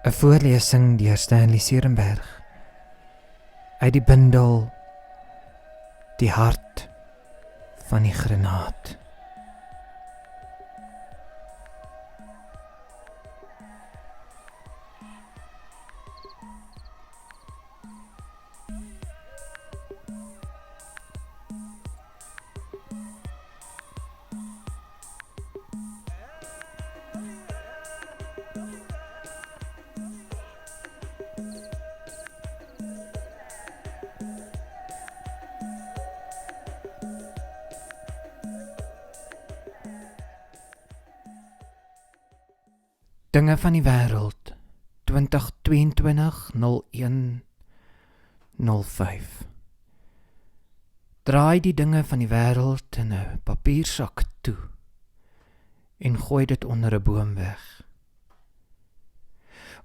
'n voorlesing deur Stanley Serenberg uit die bundel Die hart van die granaat. Dinge van die wêreld 2022-01-05. Draai die dinge van die wêreld in 'n papiersak toe en gooi dit onder 'n boom weg.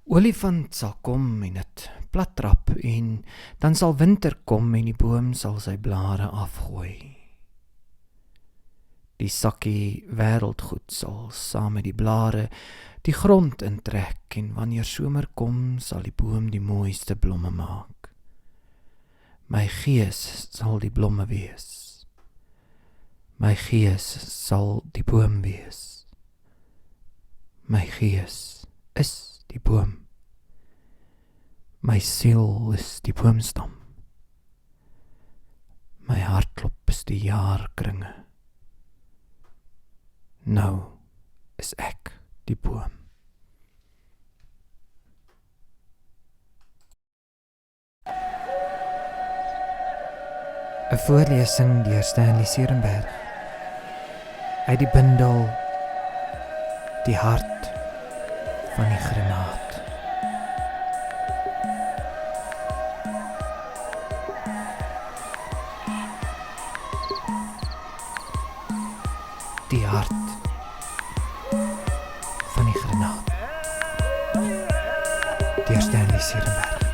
Olifant sal kom en dit plattrap en dan sal winter kom en die boom sal sy blare afgooi. Die sakkie wêreldgoed sal saam met die blare die grond intrek en wanneer somer kom sal die boom die mooiste blomme maak. My gees sal die blomme wees. My gees sal die boom wees. My gees is die boom. My siel is die boomstam. My hartklop is die jaarkringe. Nou is ek die boom. Een voorlesing deur Stanley Serenberg uit die bundel Die hart van die granaat. Die hart van die granaat. Deur Stanley Serenberg.